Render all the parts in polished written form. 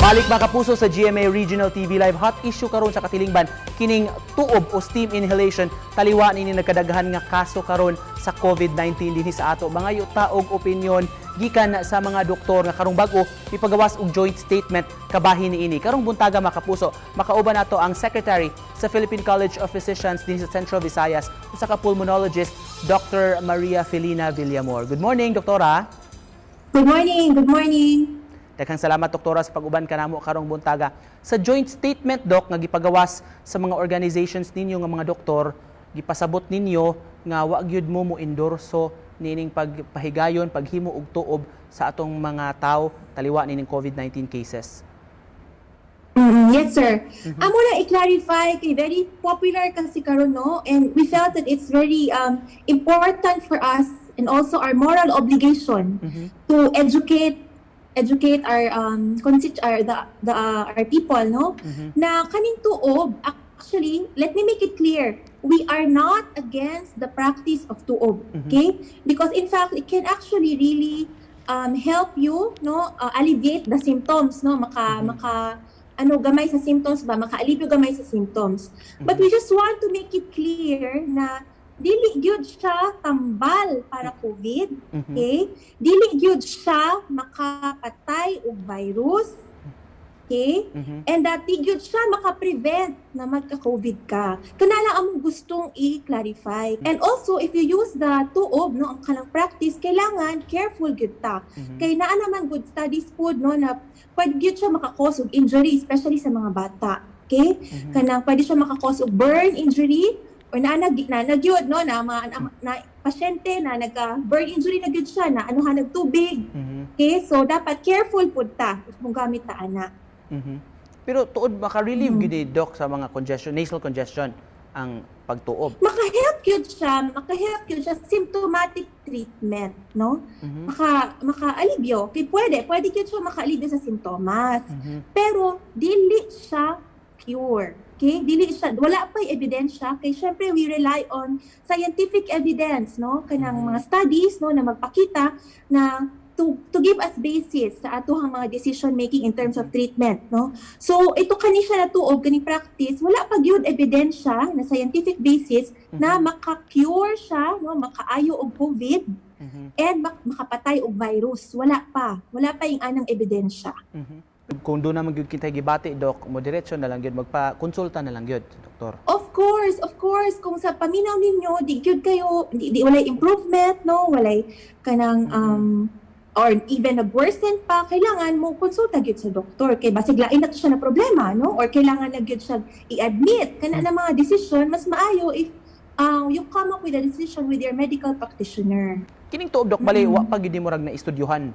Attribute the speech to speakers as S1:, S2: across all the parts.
S1: Balik mga kapuso sa GMA Regional TV Live. Hot issue karon sa Katilingban kining tuob o steam inhalation. Taliwa nini nagkadaghan nga kaso karon sa COVID-19 dinhi sa ato. Mga yuta og opinyon gikan sa mga doktor nga karong bag-o ipagawas og joint statement kabahin niini. Karong buntaga mga kapuso, makauban nato ang Secretary sa Philippine College of Physicians dinhi sa Central Visayas, usa ka pulmonologist, Dr. Maria Felina Villamor. Good morning, doktora.
S2: Good morning, good morning.
S1: Daghang salamat, doktora, sa pag-uban kanamo karong buntaga. Sa joint statement, dok, nga gipagawas sa mga organizations ninyo nga mga doktor, gipasabot ninyo nga wa gyud mo endorso nining pagpahigayon, paghimo og tuob sa atong mga tawo taliwa nining COVID-19 cases.
S2: Yes, sir. Amo na i-clarify kay very popular kasi karon, no, and we felt that it's very important for us and also our moral obligation to educate our our people, no, na kaning tuob. Actually, let me make it clear, we are not against the practice of tuob, okay, because in fact it can actually really help you, no, alleviate the symptoms, no, gamay sa symptoms ba, maka-alivio gamay sa symptoms. But we just want to make it clear na dili gyud siya tambal para COVID, okay? Dili gyud siya makapatay og virus, okay? And that di gyud siya makaprevent na magka-COVID ka. Kanala among gustong i-clarify. And also, if you use the tuob, no, ang kanang practice, kailangan careful gyud ta. Kay naa naman good studies pod, no, na pwede gyud siya maka-cause og injury, especially sa mga bata, okay? Kanang pwede siya maka-cause og burn injury, or nagyod, no, na pasyente na nagka-burn injury na gyud siya, na anuhan nagtubig. Okay, so dapat careful pud ta kung gamit ta ana.
S1: Pero tuod maka-relieve gid doc sa mga congestion, nasal congestion ang pagtuob.
S2: Maka-help gyud siya symptomatic treatment, no? Maka-alivio, kay pwede gyud siya maka-alivio sa simptomas. Pero dili siya cure. Okay, dili siya, wala pa ebidensya, kay syempre we rely on scientific evidence, no, kanang mga studies, no, na magpakita na to give us basis sa atohang mga decision making in terms of treatment, no. So ito kani siya na tuog kani practice, wala pa gyud ebidensya na scientific basis na maka-cure siya, no, makaayo og COVID and makapatay og virus. Wala pa yung anang ebidensya.
S1: Kung doon naman gyud kita gibati, dok, mo diretso na lang gyud, magpa-konsulta na lang gyud, doktor.
S2: Of course, kung sa paminaw ninyo di gyud kayo di walay improvement, no, walay kanang or even nag-worsen pa, kailangan mo konsulta gyud sa doktor kay basig lain na to siya na problema, no, or kailangan na gyud siya i-admit kana na mga decision. Mas maayo if you come up with a decision with your medical practitioner. Kining tuob, dok,
S1: bali wa pa gyud mo rag na estudyuhan.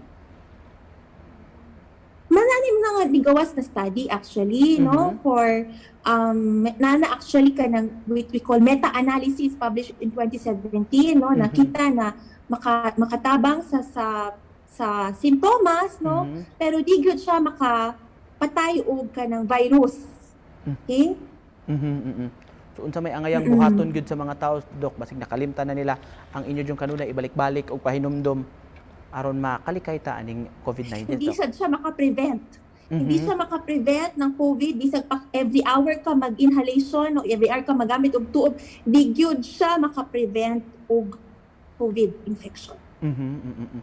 S2: Mananim na nga nigawas na study actually, no, for actually kanang we call meta-analysis published in 2017, no, nakita na makatabang sa simptomas, no, pero di gyud siya makapatay og kanang virus. Okay?
S1: So unsa may angayang buhaton gyud sa mga tao, dok, basig nakalimtan na nila ang inyo yung kanuna ibalik-balik og pahinumdom aron makalikay ta aning COVID-19.
S2: Hindi siya maka-prevent. Hindi siya maka-prevent ng COVID. Bisag every hour ka mag-inhalation o every hour ka magamit og tuob, di gyud siya maka-prevent og COVID infection.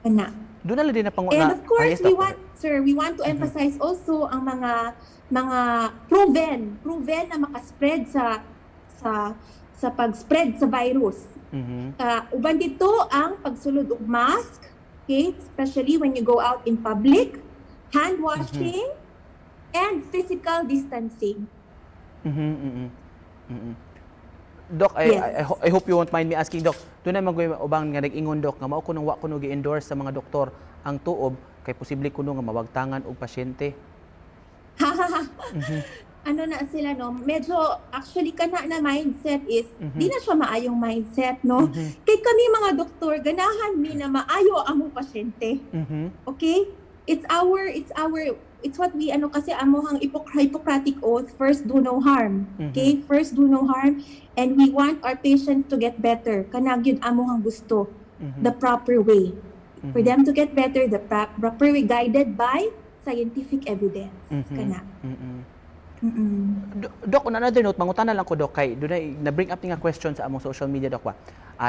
S2: Ana.
S1: Doon na din na pang
S2: And of course, we want to emphasize also ang mga proven na maka-spread sa pag-spread sa virus. Uban dito ang pagsulod og mask, okay, especially when you go out in public, hand washing, and physical distancing.
S1: Doc, I hope you won't mind me asking, Doc, doon na mag-ubang nga nag-ingon, Doc, nga mao kuno wa kuno gi-endorse sa mga doktor ang tuob kay posible kuno nga mawagtangan og pasyente.
S2: Ano na sila, no, medyo actually kana na mindset is di na siya maayong mindset, no. Kay kami mga doktor ganahan mi na maayo among pasyente. Okay, it's what we kasi amohang Hippocratic oath, first do no harm. Okay, first do no harm, and we want our patients to get better. Kana gyud amohang gusto, the proper way for them to get better, the proper way, guided by scientific evidence kana.
S1: Dok, on another note, mangutana lang ko, Dok, kay doon na-bring up nga question sa among social media, Dok, ba?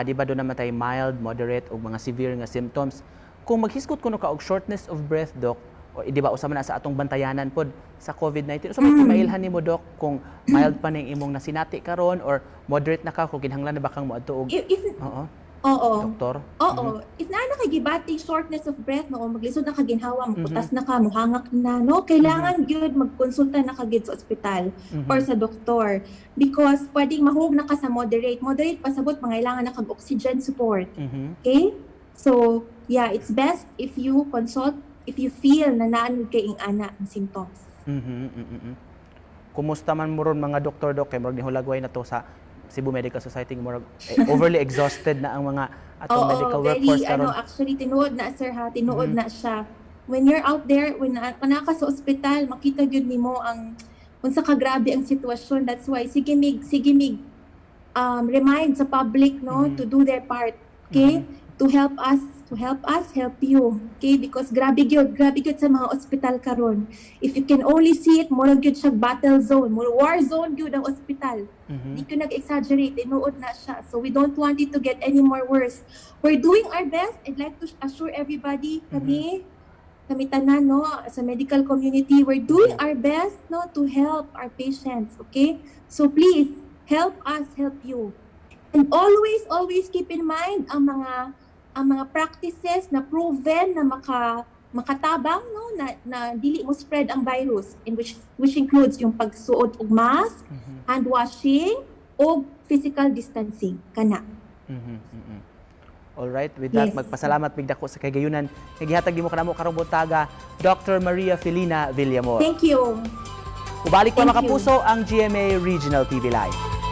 S1: Di ba doon naman tayo mild, moderate, o mga severe nga symptoms? Kung maghiskot ko no ka og shortness of breath, Dok, o di ba usama na sa atong bantayanan pod sa COVID-19, so may mailhan nimo, Dok, kung mild pa ning imong nasinati karon or moderate na ka, kung kinahanglan na ba kang moadto og doktor?
S2: Oo. If na nakagibati shortness of breath no, maglisod na kaginhawa, magputas na ka, muhangak na, no, kailangan gyud magkonsulta na kagid sa ospital or sa doktor because pwedeng mahug na ka sa moderate. Moderate pasabot mangailangan na kag oxygen support. Okay? So, yeah, it's best if you consult if you feel na naanod kay ing ana ang symptoms.
S1: Kumusta man mo ron mga doktor, Dok, kay murag nihulagway na to sa Cebu Medical Society, murag overly exhausted na ang mga atong medical workforce karon.
S2: Actually tinuod na sir ha, tinuod na siya. When you're out there, when ka sa ospital, makita gyud nimo ang unsa ka grabe ang sitwasyon. That's why sige mig remind sa public no to do their part, okay? To help us, help you. Okay? Because grabe gyud sa mga ospital karon. If you can only see it, mura gyud siya battle zone, mura war zone gyud ang ospital. Di ko nag-exaggerate, tinuod na siya. So we don't want it to get any more worse. We're doing our best. I'd like to assure everybody, kami tanan no, sa medical community, we're doing our best no to help our patients, okay? So please, help us help you. And always keep in mind ang mga practices na proven na makatabang no na dili mo spread ang virus, in which includes yung pagsuot og mask, hand washing o physical distancing kana.
S1: All right, with that, magpasalamat bigdako sa kagayunan nga gihatag nimo kanamo karong buntaga, Dr. Maria Felina Villamor.
S2: Thank you.
S1: Ubalik pa
S2: Thank
S1: makapuso ang GMA Regional TV Live.